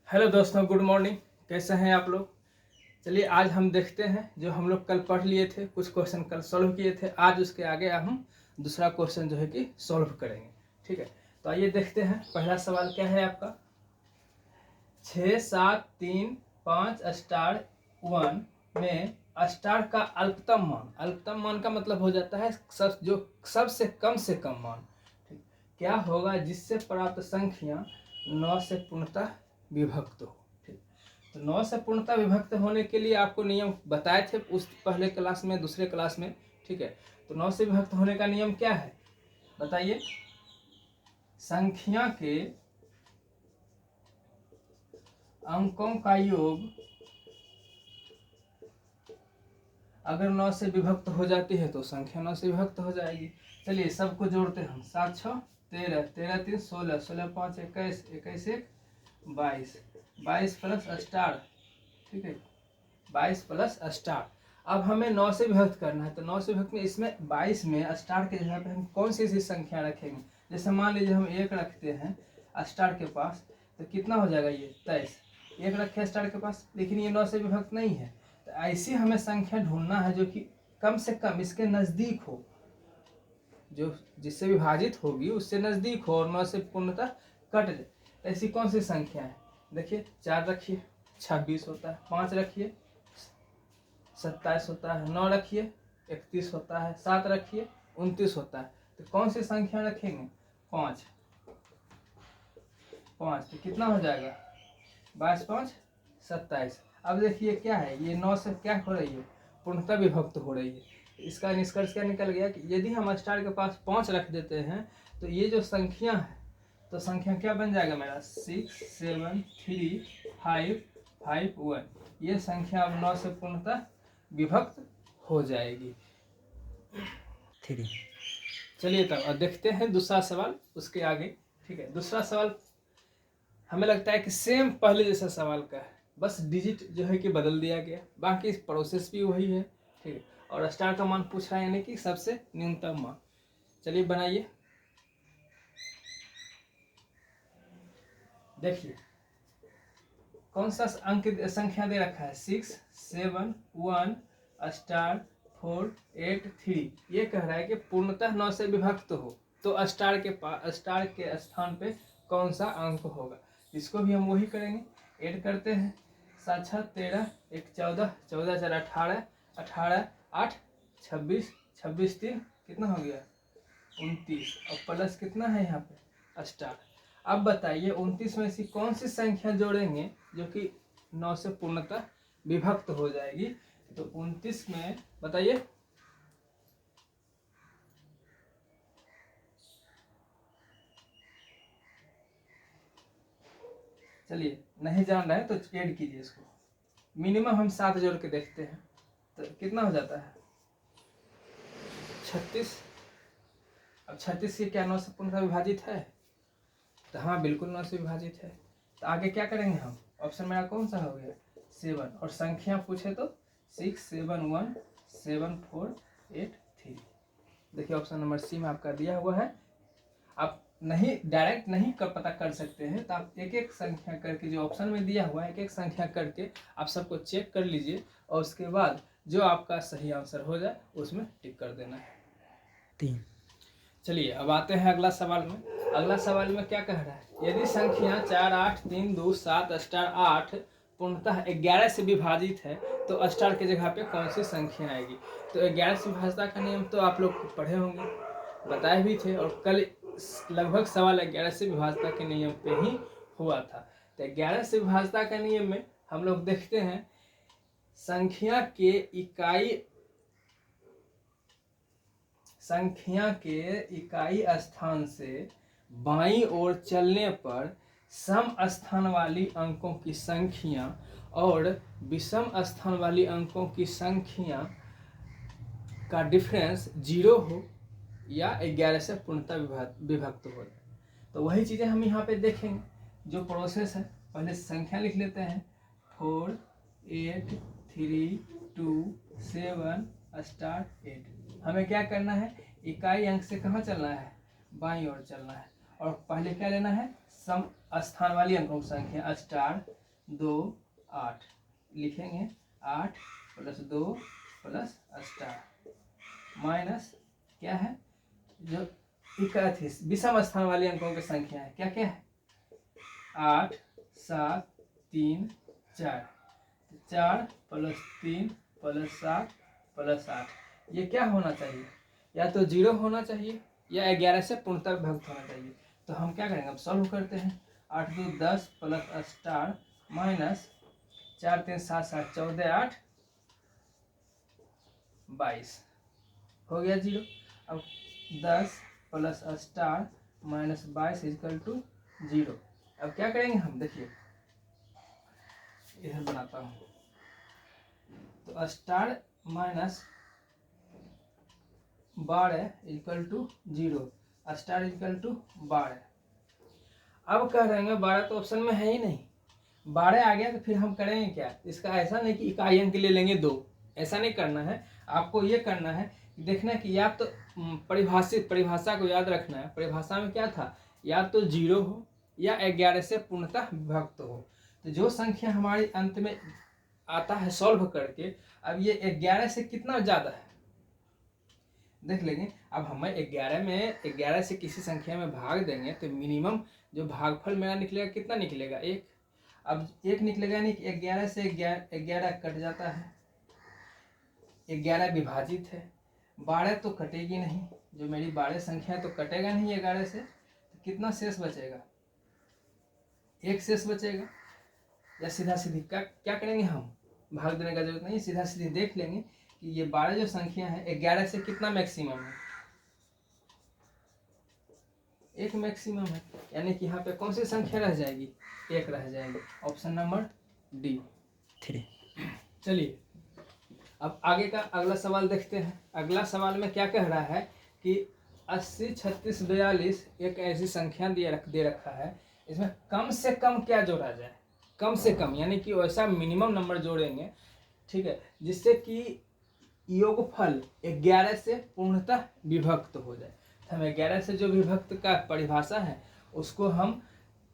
Hello दोस्तों, good morning. कैसे हैं आप लोग? चलिए आज हम देखते हैं जो हम लोग कल पढ़ लिए थे, कुछ क्वेश्चन कल सॉल्व किए थे। आज उसके आगे हम दूसरा क्वेश्चन जो है कि सॉल्व करेंगे। ठीक है, तो आइए देखते हैं। पहला सवाल क्या है आपका? 6, 7, 3, 5 स्टार 1 में स्टार का अल्पतम मान का मतलब हो जाता है जो सबसे कम मान। ठीक, क्या होगा जिससे प्राप्त संख्या 9 से पूर्णतः विभक्त हो। ठीक, तो 9 से पूर्णतः विभक्त होने के लिए आपको नियम बताए थे उस पहले क्लास में, दूसरे क्लास में। ठीक है, तो 9 से विभक्त होने का नियम क्या है बताइए? संख्या के अंकों का योग अगर 9 से विभक्त हो जाती है तो संख्या 9 से विभक्त हो जाएगी। चलिए सबको जोड़ते हैं हम। 7 6 13, 13 3 16, 16 5 21, 21 1 22, 22 प्लस स्टार। ठीक है, 22 प्लस स्टार। अब हमें 9 से विभक्त करना है, तो 9 से विभक्त में इसमें 22 में स्टार के जगह पे हम कौन सी संख्या रखेंगे? जैसे मान लीजिए हम 1 रखते हैं स्टार के पास, तो कितना हो जाएगा? ये 23। 1 रखे स्टार के पास, लेकिन ये 9 से विभक्त नहीं है। तो ऐसी हमें संख्या ढूंढना है जो कि कम से कम इसके नज़दीक हो, जो जिससे विभाजित होगी उससे नज़दीक हो और 9 से पूर्णतः कट जाए। ऐसी कौन सी संख्या है? देखिए, 4 रखिए 26 होता है, 5 रखिए 27 होता है, 9 रखिए 31 होता है, 7 रखिए 29 होता है। तो कौन सी संख्या रखेंगे? 5। तो कितना हो जाएगा? 22 5 27। अब देखिए क्या है, ये 9 से क्या हो रही है? पूर्णतः विभक्त हो रही है। इसका निष्कर्ष क्या निकल गया कि यदि हम स्टार के पास 5 रख देते हैं तो ये जो संख्या है, तो संख्या क्या बन जाएगा मेरा? 6 7 3 5 5 1। ये संख्या अब 9 से पूर्णतः विभक्त हो जाएगी। 3। चलिए तब अब देखते हैं दूसरा सवाल उसके आगे। ठीक है, दूसरा सवाल हमें लगता है कि सेम पहले जैसा सवाल का है, बस डिजिट जो है कि बदल दिया गया, बाकी प्रोसेस भी वही है। ठीक है, और स्टार का मान पूछ रहा है, यानी कि सबसे न्यूनतम मान। चलिए बनाइए। देखिए कौन सा अंक संख्या दे रखा है? 6 7 1 स्टार 4 8 3। ये कह रहा है कि पूर्णतः 9 से विभक्त हो तो स्टार के स्थान पे कौन सा अंक होगा? इसको भी हम वही करेंगे, ऐड करते हैं। 7 6 13, 1 14, 14 4 18, 18 8 26, 26 3 कितना हो गया? 29। और प्लस कितना है यहाँ पे? स्टार। अब बताइए 29 में से कौन सी संख्या जोड़ेंगे जो कि 9 से पूर्णतः विभक्त हो जाएगी? तो 29 में बताइए। चलिए नहीं जान रहे तो ऐड कीजिए इसको। मिनिमम हम 7 जोड़ के देखते हैं, तो कितना हो जाता है? 36। अब 36 ये क्या 9 से पूर्णतः विभाजित है? तो हाँ, बिल्कुल 9 से विभाजित है। तो आगे क्या करेंगे हम? ऑप्शन मेरा कौन सा हो गया? 7। और संख्या पूछे तो 6 7 1 7 4 8 3। देखिए ऑप्शन नंबर सी में आपका दिया हुआ है। आप नहीं डायरेक्ट नहीं पता कर सकते हैं, तो आप एक एक संख्या करके जो ऑप्शन में दिया हुआ है, एक एक संख्या करके आप सबको चेक कर लीजिए और उसके बाद जो आपका सही आंसर हो जाए उसमें टिक कर देना है। 3। चलिए अब आते हैं अगला सवाल में। अगला सवाल में क्या कह रहा है? यदि संख्या 4 8 3 2 7 स्टार 8 पूर्णतः 11 से विभाजित है तो स्टार के जगह पे कौन सी संख्या आएगी? तो 11 से विभाजता का नियम तो आप लोग पढ़े होंगे, बताए भी थे, और कल लगभग सवाल 11 से विभाजता के नियम पे ही हुआ था। तो 11 से विभाजता का नियम में हम लोग देखते हैं संख्या के इकाई स्थान से बाईं ओर चलने पर सम स्थान वाली अंकों की संख्या और विषम स्थान वाली अंकों की संख्या का डिफरेंस 0 हो या 11 से पूर्णतः विभक्त हो जाए। तो वही चीज़ें हम यहाँ पे देखेंगे, जो प्रोसेस है। पहले संख्या लिख लेते हैं। 4 8 3 2 7 स्टार 8। हमें क्या करना है? इकाई अंक से कहाँ चलना है? बाईं ओर चलना है। और पहले क्या लेना है? सम स्थान वाली अंकों की संख्या स्टार 2 8 लिखेंगे 8 + 2 + स्टार माइनस क्या है जो विषम स्थान वाली अंकों की संख्या है क्या क्या है 8 7 3 4 4 + 3 + 7 + 8 ये क्या होना चाहिए या तो 0 होना चाहिए या 11 से पूर्णतः विभक्त होना चाहिए। तो हम क्या करेंगे अब सॉल्व करते हैं 8 2 10 + स्टार माइनस 4 3 7 7 14 8 22 हो गया 0। अब 10 + स्टार माइनस 22 = 0। अब क्या करेंगे हम देखिए इधर बनाता हूँ तो स्टार माइनस 12 = 0 स्टार = 12। अब कह रहे हैं 12 तो ऑप्शन में है ही नहीं 12 आ गया तो फिर हम करेंगे क्या इसका ऐसा नहीं कि इकाई अंक ले लेंगे 2 ऐसा नहीं करना है आपको ये करना है देखना कि या तो परिभाषा को याद रखना है। परिभाषा में क्या था या तो 0 हो या 11 से पूर्णतः विभक्त हो। तो जो संख्या हमारे अंत में आता है सॉल्व करके अब ये 11 से कितना ज़्यादा है देख लेंगे। अब हमें 11 से किसी संख्या में भाग देंगे तो मिनिमम जो भागफल मेरा निकलेगा कितना निकलेगा 1। अब 1 निकलेगा नहीं 11 से 11 कट जाता है 11 विभाजित है 12 तो कटेगी नहीं जो मेरी 12 संख्या तो कटेगा नहीं 11 से तो कितना शेष बचेगा 1 शेष बचेगा। या सीधा सीधी क्या करेंगे हम भाग देने का जरूरत नहीं सीधा सीधी देख लेंगे कि ये 12 जो संख्या है 11 से कितना मैक्सिमम है 1 मैक्सिमम है यानी कि यहाँ पे कौन सी संख्या रह जाएगी 1 रह जाएगी ऑप्शन नंबर डी 3। चलिए अब आगे का अगला सवाल देखते हैं। अगला सवाल में क्या कह रहा है कि 80 36 42 एक ऐसी संख्या दे रखा है इसमें कम से कम क्या जोड़ा जाए कम से कम यानी कि वैसा मिनिमम नंबर जोड़ेंगे ठीक है जिससे कि योगफल 11 से पूर्णतः विभक्त हो जाए। हम 11 से जो विभक्त का परिभाषा है उसको हम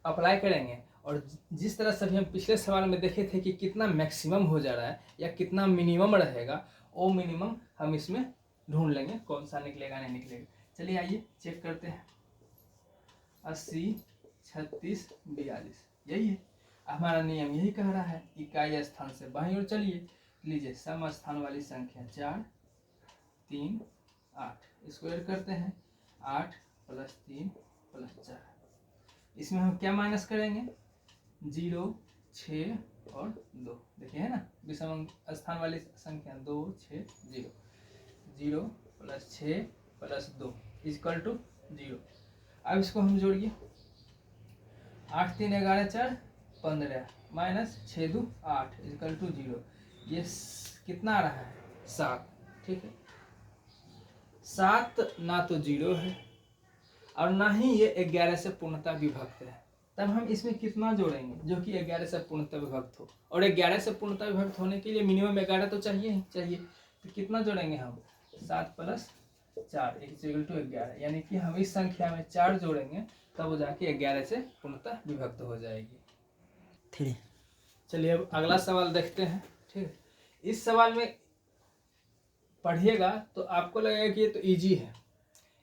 अप्लाई करेंगे और जिस तरह से भी हम पिछले सवाल में देखे थे कि कितना मैक्सिमम हो जा रहा है या कितना मिनिमम रहेगा वो मिनिमम हम इसमें ढूंढ लेंगे कौन सा निकलेगा नहीं निकलेगा। चलिए आइए चेक करते हैं 80 36 42 यही है हमारा नियम यही कह रहा है इकाई स्थान से बाईं ओर चलिए लीजिए सम स्थान वाली संख्या 4 3 8 इसको ऐड करते हैं 8 + 3 + 4 इसमें हम क्या माइनस करेंगे 0 6 और 2 देखिए है ना विषम स्थान वाली संख्या 2 6 0 0 + 6 + 2 = 0। अब इसको हम जोड़िए 8 3 11 4 15 माइनस 6 2 8 = 0। ये कितना आ रहा है 7 ठीक है 7 ना तो 0 है और ना ही ये 11 से पूर्णतः विभक्त है। तब हम इसमें कितना जोड़ेंगे जो कि 11 से पूर्णतः विभक्त हो और 11 से पूर्णतः विभक्त होने के लिए मिनिमम 11 तो चाहिए ही चाहिए। तो कितना जोड़ेंगे हम 7 + 4 = 11 यानी कि हम इस संख्या में 4 जोड़ेंगे तब वो जाके 11 से पूर्णतः विभक्त हो जाएगी। ठीक चलिए अब अगला सवाल देखते हैं। ठीक है इस सवाल में पढ़िएगा तो आपको लगेगा कि ये तो इजी है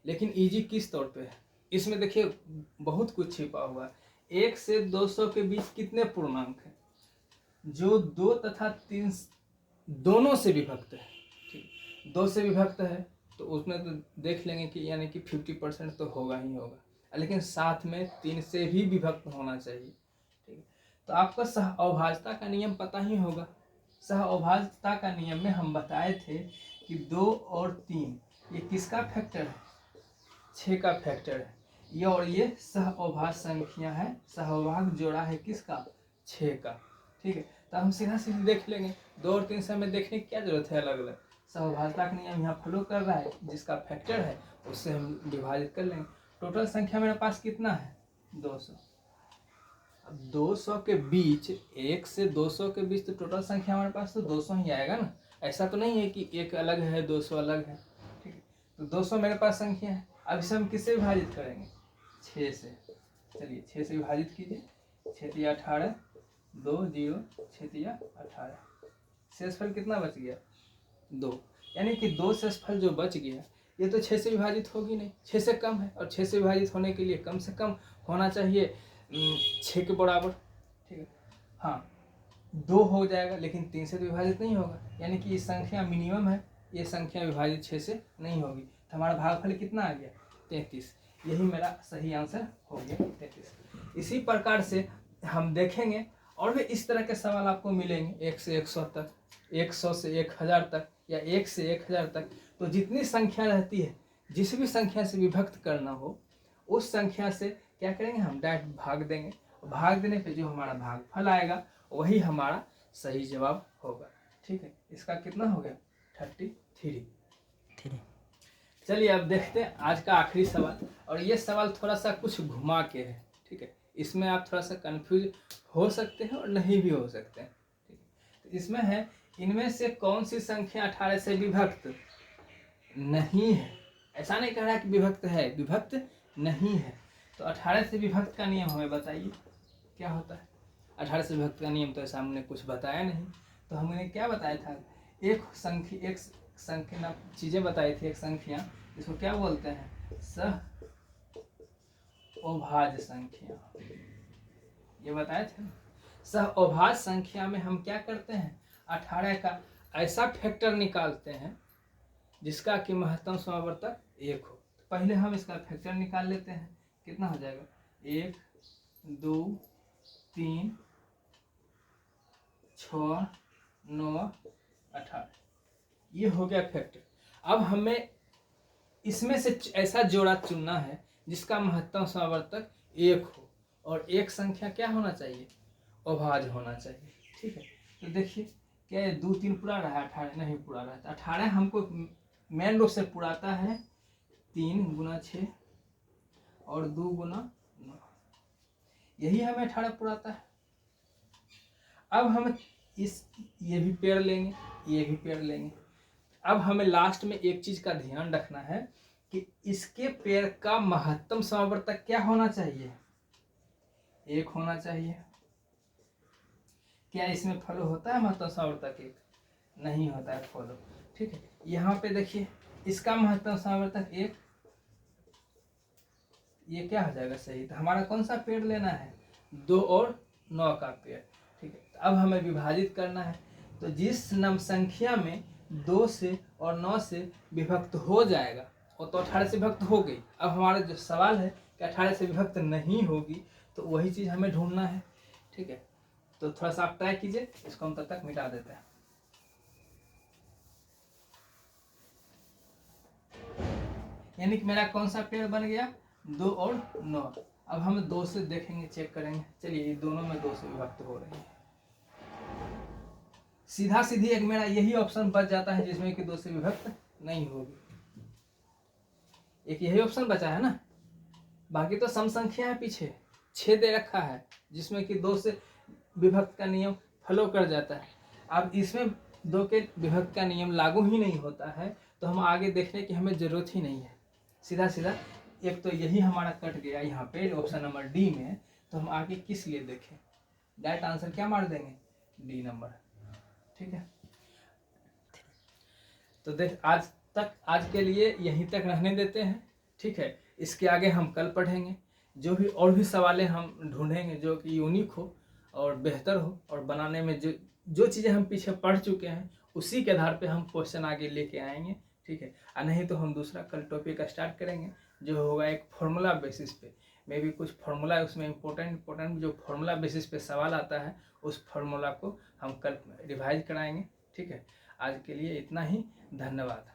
लेकिन इजी किस तौर पे है इसमें देखिए बहुत कुछ छिपा हुआ है। 1 से 200 के बीच कितने पूर्णांक हैं जो 2 तथा 3 दोनों से विभक्त है। ठीक 2 से विभक्त है तो उसमें तो देख लेंगे कि यानी कि 50% तो होगा ही होगा लेकिन साथ में 3 से भी विभक्त होना चाहिए। ठीक तो आपका सह अभाज्यता का नियम पता ही होगा। सह अभाज्यता का नियम में हम बताए थे कि 2 और 3 ये किसका फैक्टर है 6 का फैक्टर है ये और ये सह अभाज्य संख्या है सहभाग जोड़ा है किसका 6 का। ठीक है तो हम सीधा सीधा देख लेंगे 2 और 3 से हमें देखने की क्या जरूरत है अलग अलग सहभाज्यता का नियम यहाँ फॉलो कर रहा है जिसका फैक्टर है उससे हम विभाजित कर लेंगे। टोटल संख्या मेरे पास कितना है 200। अब 200 के बीच 1 से 200 के बीच तो टोटल संख्या हमारे पास तो 200 ही आएगा ना। ऐसा तो नहीं है कि 1 अलग है 200 अलग है। ठीक है तो 200 मेरे पास संख्या है। अब इसे हम किससे विभाजित करेंगे 6 से चलिए 6 से विभाजित कीजिए, 6 तिया 18, 2 0 6 तिया 18, शेषफल कितना बच गया 2, यानी कि 2 शेषफल जो बच गया ये तो 6 से विभाजित होगी नहीं, 6 से कम है, और 6 से विभाजित होने के लिए कम से कम होना चाहिए 6 के बराबर, ठीक है। हाँ 2 हो जाएगा, लेकिन 3 से तो विभाजित नहीं होगा, यानी कि ये संख्या मिनिमम है, ये संख्या विभाजित 6 से नहीं होगी, तो हमारा भागफल कितना आ गया 33। यही मेरा सही आंसर हो गया 33। इसी प्रकार से हम देखेंगे और भी इस तरह के सवाल आपको मिलेंगे 1 से 100 तक, 100 से 1000 तक, या 1 से 1000 तक। तो जितनी संख्या रहती है, जिस भी संख्या से विभक्त करना हो उस संख्या से क्या करेंगे हम डायरेक्ट भाग देंगे, भाग देने पे जो हमारा भागफल आएगा वही हमारा सही जवाब होगा, ठीक है। इसका कितना हो गया 33। चलिए अब देखते हैं आज का आखिरी सवाल, और ये सवाल थोड़ा सा कुछ घुमा के है, ठीक है। इसमें आप थोड़ा सा कंफ्यूज हो सकते हैं और नहीं भी हो सकते हैं, ठीक है। तो इसमें है, इनमें से कौन सी संख्या 18 से विभक्त नहीं है। ऐसा नहीं कह रहा है कि विभक्त है, विभक्त नहीं है। तो 18 से विभक्त का नियम हमें बताइए क्या होता है। 18 से विभक्त का नियम तो ऐसा हमने कुछ बताया नहीं, तो हमने क्या बताया था, एक संख्या ना चीज़ें बताई थी, एक संख्या, इसको क्या बोलते हैं सह अभाज्य संख्या, ये बताए थे। सह अभाज्य संख्या में हम क्या करते हैं, 18 का ऐसा फैक्टर निकालते हैं जिसका कि महत्तम समावर्तक 1 हो। तो पहले हम इसका फैक्टर निकाल लेते हैं, कितना हो जाएगा 1 2 3 6 9 18, ये हो गया फैक्टर। अब हमें इसमें से ऐसा जोड़ा चुनना है जिसका महत्तम समावर्तक 1 हो, और एक संख्या क्या होना चाहिए अभाज्य होना चाहिए, ठीक है। तो देखिए क्या ये 2 3 पूरा रहा है, 18 नहीं पूरा रहा है। 18 हमको मेन रूप से पुराता है 3 × 6 और 2 × 9, यही हमें 18 पुराता है। अब हम ये भी पेड़ लेंगे, ये भी पेड़ लेंगे। अब हमें लास्ट में एक चीज का ध्यान रखना है कि इसके पेड़ का महत्तम समावर्तक क्या होना चाहिए 1 होना चाहिए। क्या इसमें फॉलो होता है महत्तम समावर्तक 1? नहीं होता है फॉलो, ठीक है। यहाँ पे देखिए इसका महत्तम समावर्तक 1, ये क्या हो जाएगा सही। तो हमारा कौन सा पेड़ लेना है 2 और 9 का पेड़, ठीक है। तो अब हमें विभाजित करना है, तो जिस नम संख्या में 2 से और 9 से विभक्त हो जाएगा वो तो 18 से विभक्त हो गई। अब हमारा जो सवाल है कि 18 से विभक्त नहीं होगी, तो वही चीज़ हमें ढूंढना है, ठीक है। तो थोड़ा सा आप ट्राई कीजिए, इसको हम तब तक मिटा देते हैं। यानी कि मेरा कौन सा पेड़ बन गया 2 और 9। अब हम 2 से देखेंगे, चेक करेंगे। चलिए ये दोनों में 2 से विभक्त हो रही है, सीधा सीधी एक मेरा यही ऑप्शन बच जाता है जिसमें कि 2 से विभक्त नहीं होगी। एक यही ऑप्शन बचा है ना, बाकी तो सम संख्या है, पीछे 6 दे रखा है जिसमें कि 2 से विभक्त का नियम फॉलो कर जाता है। अब इसमें 2 के विभक्त का नियम लागू ही नहीं होता है, तो हम आगे देखने की हमें जरूरत ही नहीं है। सीधा सीधा एक तो यही हमारा कट गया यहाँ पे ऑप्शन नंबर डी में, तो हम आगे किस लिए देखें, डायरेक्ट आंसर क्या मार देंगे डी नंबर, ठीक है। तो देख आज के लिए यहीं तक रहने देते हैं, ठीक है। इसके आगे हम कल पढ़ेंगे, जो भी और भी सवालें हम ढूंढेंगे जो कि यूनिक हो और बेहतर हो, और बनाने में जो चीज़ें हम पीछे पढ़ चुके हैं उसी के आधार पे हम क्वेश्चन आगे लेके आएंगे, ठीक है। और नहीं तो हम दूसरा कल टॉपिक स्टार्ट करेंगे जो होगा एक फॉर्मूला बेसिस पे, मे भी कुछ फॉर्मूला उसमें इम्पोर्टेंट जो फॉर्मूला बेसिस पे सवाल आता है उस फॉर्मूला को हम कल रिवाइज कराएंगे, ठीक है। आज के लिए इतना ही, धन्यवाद।